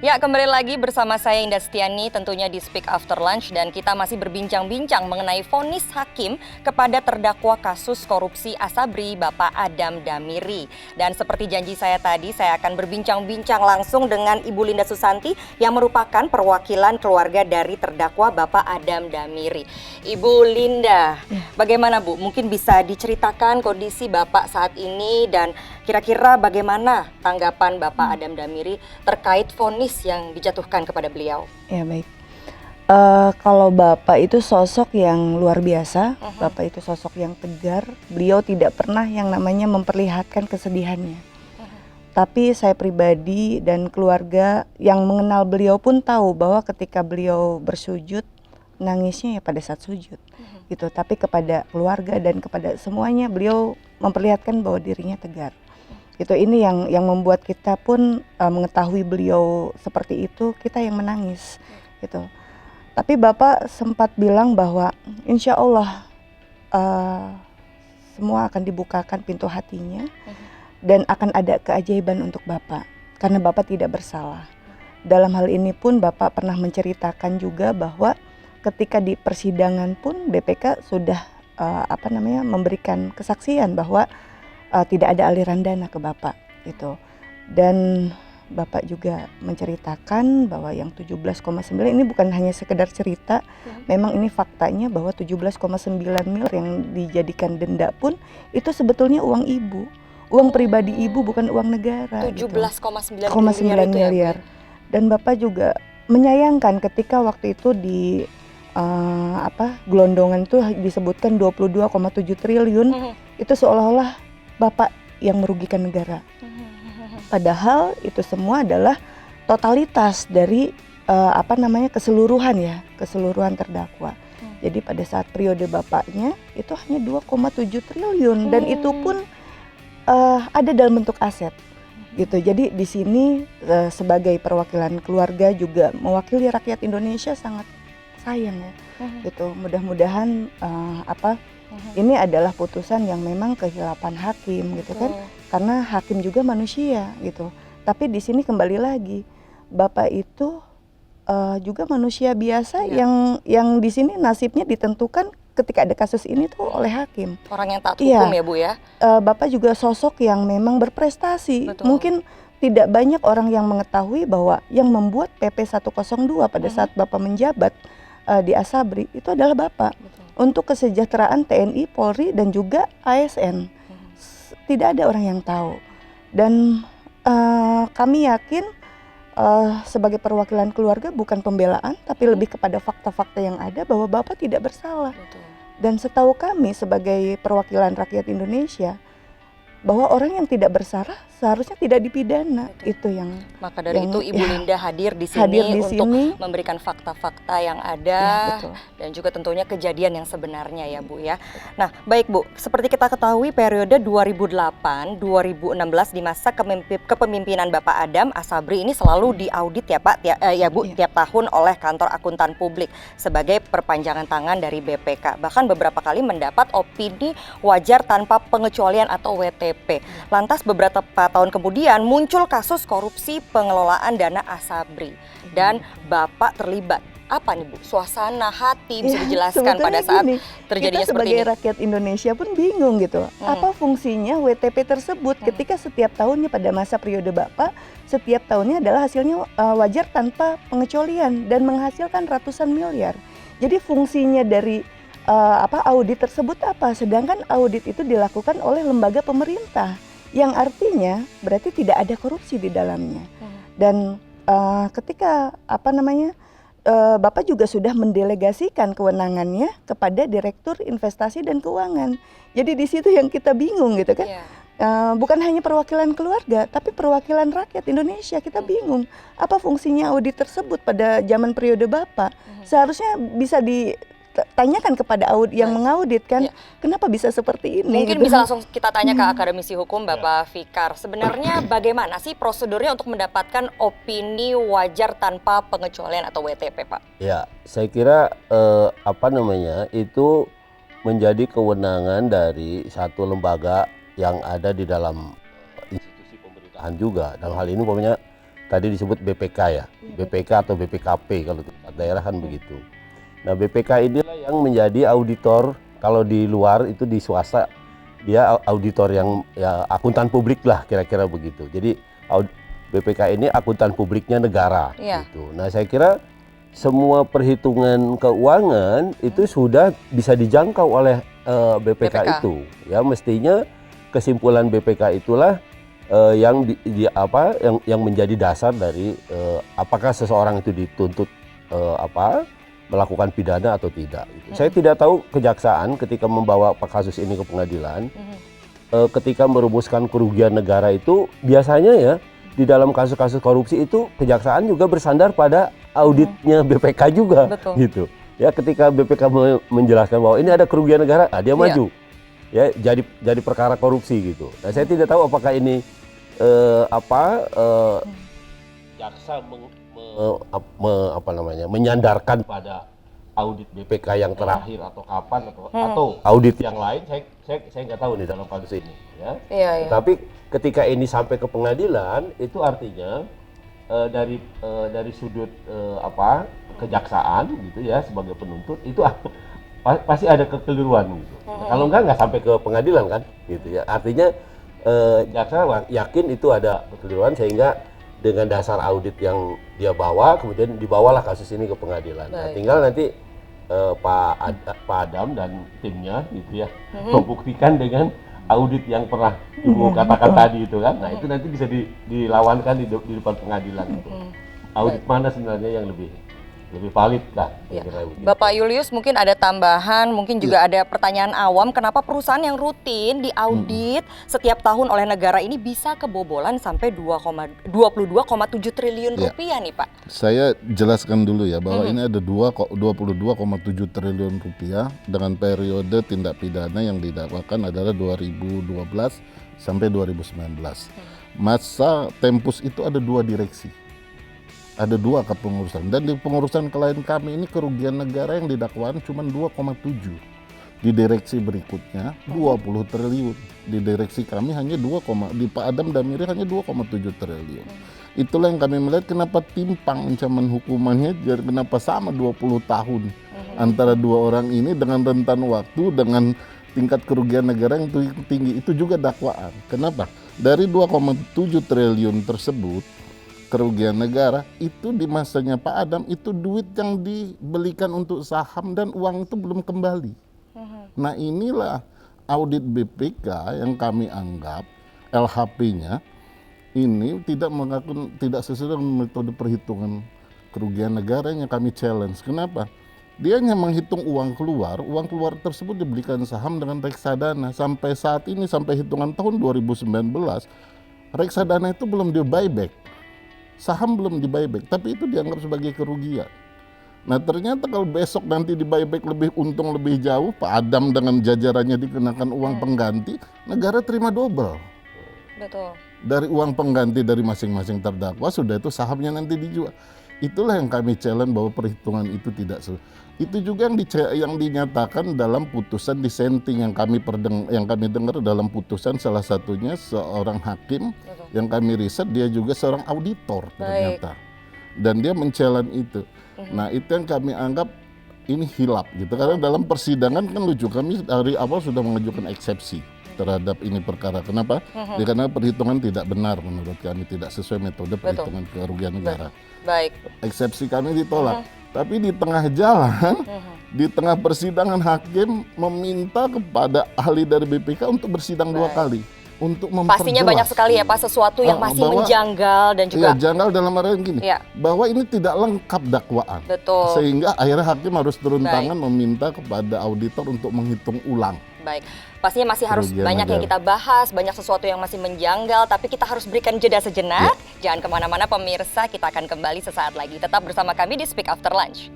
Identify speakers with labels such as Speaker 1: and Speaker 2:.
Speaker 1: Ya, kembali lagi bersama saya Indah Setiani tentunya di Speak After Lunch dan kita masih berbincang-bincang mengenai vonis hakim kepada terdakwa kasus korupsi Asabri Bapak Adam Damiri. Dan seperti janji saya tadi, saya akan berbincang-bincang langsung dengan Ibu Linda Susanti yang merupakan perwakilan keluarga dari terdakwa Bapak Adam Damiri. Ibu Linda, bagaimana Bu? Mungkin bisa diceritakan kondisi Bapak saat ini dan kira-kira bagaimana tanggapan Bapak Adam Damiri terkait vonis yang dijatuhkan kepada beliau?
Speaker 2: Ya baik, kalau Bapak itu sosok yang luar biasa, Bapak itu sosok yang tegar, beliau tidak pernah yang namanya memperlihatkan kesedihannya. Tapi saya pribadi dan keluarga yang mengenal beliau pun tahu bahwa ketika beliau bersujud, nangisnya ya pada saat sujud gitu. Tapi kepada keluarga dan kepada semuanya beliau memperlihatkan bahwa dirinya tegar. Itu ini yang membuat kita pun mengetahui beliau seperti itu, kita yang menangis gitu. Tapi Bapak sempat bilang bahwa insya Allah semua akan dibukakan pintu hatinya dan akan ada keajaiban untuk Bapak karena Bapak tidak bersalah. Dalam hal ini pun Bapak pernah menceritakan juga bahwa ketika di persidangan pun BPK sudah memberikan kesaksian bahwa tidak ada aliran dana ke Bapak gitu. Dan Bapak juga menceritakan bahwa yang 17,9 ini bukan hanya sekedar cerita, memang ini faktanya bahwa 17,9 miliar yang dijadikan denda pun itu sebetulnya uang ibu, uang pribadi ibu, bukan uang negara.
Speaker 1: 17,9
Speaker 2: miliar. Dan Bapak juga menyayangkan ketika waktu itu di gelondongan itu disebutkan 22,7 triliun, itu seolah-olah Bapak yang merugikan negara. Padahal itu semua adalah totalitas dari keseluruhan terdakwa. Jadi pada saat periode Bapaknya itu hanya 2,7 triliun dan itu pun ada dalam bentuk aset. Gitu. Jadi di sini sebagai perwakilan keluarga juga mewakili rakyat Indonesia sangat sayang ya. Gitu. Mudah-mudahan ini adalah putusan yang memang kehilapan hakim gitu kan, karena hakim juga manusia gitu. Tapi di sini kembali lagi Bapak itu juga manusia biasa yang di sini nasibnya ditentukan ketika ada kasus ini tuh oleh hakim.
Speaker 1: Orang yang taat hukum ya Bu ya.
Speaker 2: Bapak juga sosok yang memang berprestasi.
Speaker 1: Betul.
Speaker 2: Mungkin tidak banyak orang yang mengetahui bahwa yang membuat PP 102 pada saat Bapak menjabat di Asabri itu adalah Bapak.
Speaker 1: Betul.
Speaker 2: Untuk kesejahteraan TNI, Polri dan juga ASN. Tidak ada orang yang tahu. Dan kami yakin sebagai perwakilan keluarga bukan pembelaan, tapi lebih kepada fakta-fakta yang ada bahwa Bapak tidak bersalah.
Speaker 1: Betul.
Speaker 2: Dan setahu kami sebagai perwakilan rakyat Indonesia, bahwa orang yang tidak bersalah seharusnya tidak dipidana.
Speaker 1: Betul.
Speaker 2: Itu yang
Speaker 1: maka dari itu Ibu Linda hadir di sini untuk memberikan fakta-fakta yang ada dan juga tentunya kejadian yang sebenarnya ya Bu ya. Nah baik Bu, seperti kita ketahui periode 2008-2016 di masa kepemimpinan Bapak Adam, Asabri ini selalu diaudit ya Pak tiap tahun oleh Kantor Akuntan Publik sebagai perpanjangan tangan dari BPK. Bahkan beberapa kali mendapat opini wajar tanpa pengecualian atau WTP. Lantas beberapa tahun kemudian muncul kasus korupsi pengelolaan dana Asabri dan Bapak terlibat. Apa nih Bu? Suasana hati bisa dijelaskan pada saat terjadinya
Speaker 2: kita
Speaker 1: seperti ini?
Speaker 2: Sebagai rakyat Indonesia pun bingung gitu. Apa fungsinya WTP tersebut ketika setiap tahunnya pada masa periode Bapak, setiap tahunnya adalah hasilnya wajar tanpa pengecualian dan menghasilkan ratusan miliar. Jadi fungsinya dari audit tersebut apa? Sedangkan audit itu dilakukan oleh lembaga pemerintah, yang artinya berarti tidak ada korupsi di dalamnya. Dan ketika Bapak juga sudah mendelegasikan kewenangannya kepada Direktur Investasi dan Keuangan. Jadi di situ yang kita bingung gitu kan. Bukan hanya perwakilan keluarga, tapi perwakilan rakyat Indonesia. Kita bingung apa fungsinya audit tersebut pada zaman periode Bapak. Seharusnya bisa ditanyakan kepada yang mengaudit kan, kenapa bisa seperti ini?
Speaker 1: Mungkin bisa langsung kita tanya ke akademisi hukum Bapak Fikar. Sebenarnya bagaimana sih prosedurnya untuk mendapatkan opini wajar tanpa pengecualian atau WTP Pak?
Speaker 3: Ya, saya kira itu menjadi kewenangan dari satu lembaga yang ada di dalam institusi pemerintahan juga. Dalam hal ini tadi disebut BPK ya, BPK atau BPKP kalau tingkat daerah kan begitu. Nah BPK inilah yang menjadi auditor, kalau di luar itu di swasta dia auditor yang ya akuntan publik lah kira-kira begitu. Jadi BPK ini akuntan publiknya negara gitu. Nah saya kira semua perhitungan keuangan itu sudah bisa dijangkau oleh BPK itu. Ya mestinya kesimpulan BPK itulah yang menjadi dasar dari apakah seseorang itu dituntut melakukan pidana atau tidak. Gitu. Saya tidak tahu kejaksaan ketika membawa kasus ini ke pengadilan, ketika merumuskan kerugian negara itu biasanya ya di dalam kasus-kasus korupsi itu kejaksaan juga bersandar pada auditnya BPK juga, gitu. Ya ketika BPK menjelaskan bahwa ini ada kerugian negara, dia maju, ya jadi perkara korupsi gitu. Nah saya tidak tahu apakah ini jaksa menyandarkan pada audit BPK yang terakhir atau kapan atau audit yang lain, saya nggak tahu nih dalam kasus ini ya. Tapi ketika ini sampai ke pengadilan itu artinya dari sudut kejaksaan gitu ya sebagai penuntut itu pasti ada kekeliruan gitu. Nah, kalau nggak sampai ke pengadilan kan gitu ya. Artinya jaksa yakin itu ada kekeliruan sehingga dengan dasar audit yang dia bawa, kemudian dibawalah kasus ini ke pengadilan. Nah, tinggal nanti Pak Adam dan timnya gitu ya membuktikan dengan audit yang pernah Ibu katakan tadi itu kan. Nah itu nanti bisa dilawankan di depan pengadilan itu. Audit mana sebenarnya yang lebih valid lah.
Speaker 1: Bapak Julius mungkin ada tambahan, mungkin juga ada pertanyaan awam, kenapa perusahaan yang rutin diaudit setiap tahun oleh negara ini bisa kebobolan sampai 22,7 triliun rupiah nih Pak?
Speaker 4: Saya jelaskan dulu ya bahwa ini ada 22,7 triliun rupiah dengan periode tindak pidana yang didakwakan adalah 2012 sampai 2019. Masa Tempus itu ada 2 direksi. Ada 2 kepengurusan, dan di pengurusan klien kami ini kerugian negara yang didakwakan cuma 2,7. Di direksi berikutnya 20 triliun. Di direksi kami hanya di Pak Adam Damiri hanya 2,7 triliun. Itulah yang kami melihat kenapa timpang ancaman hukumannya, jadi kenapa sama 20 tahun antara 2 orang ini dengan rentan waktu, dengan tingkat kerugian negara yang tinggi. Itu juga dakwaan. Kenapa? Dari 2,7 triliun tersebut kerugian negara itu di masanya Pak Adam itu duit yang dibelikan untuk saham dan uang itu belum kembali. Nah inilah audit BPK yang kami anggap LHP-nya ini tidak sesuai dengan metode perhitungan kerugian negara yang kami challenge. Kenapa? Dia hanya menghitung uang keluar tersebut dibelikan saham dengan reksadana. Sampai saat ini, sampai hitungan tahun 2019, reksadana itu belum di buyback. Saham belum di buyback, tapi itu dianggap sebagai kerugian. Nah ternyata kalau besok nanti di buyback lebih untung lebih jauh, Pak Adam dengan jajarannya dikenakan uang pengganti, negara terima double.
Speaker 1: Betul.
Speaker 4: Dari uang pengganti dari masing-masing terdakwa, sudah itu sahamnya nanti dijual. Itulah yang kami challenge bahwa perhitungan itu tidak itu juga yang dinyatakan dalam putusan dissenting yang kami dengar dalam putusan, salah satunya seorang hakim yang kami riset, dia juga seorang auditor ternyata. Dan dia men-challenge itu. Nah, itu yang kami anggap ini hilap gitu. Karena dalam persidangan kan lucu, kami dari awal sudah mengajukan eksepsi terhadap ini perkara. Kenapa? Karena perhitungan tidak benar menurut kami, tidak sesuai metode perhitungan kerugian negara.
Speaker 1: Baik.
Speaker 4: Eksepsi kami ditolak. Tapi di tengah jalan, di tengah persidangan hakim meminta kepada ahli dari BPK untuk bersidang 2 kali. Untuk memperjelas.
Speaker 1: Pastinya banyak sekali ya Pak sesuatu yang masih menjanggal dan juga.
Speaker 4: Iya, janggal dalam artian gini, bahwa ini tidak lengkap dakwaan.
Speaker 1: Betul.
Speaker 4: Sehingga akhirnya hakim harus turun tangan meminta kepada auditor untuk menghitung ulang.
Speaker 1: Baik, pastinya masih harus banyak yang kita bahas, banyak sesuatu yang masih menjanggal, tapi kita harus berikan jeda sejenak. Jangan kemana-mana pemirsa, kita akan kembali sesaat lagi. Tetap bersama kami di Speak After Lunch.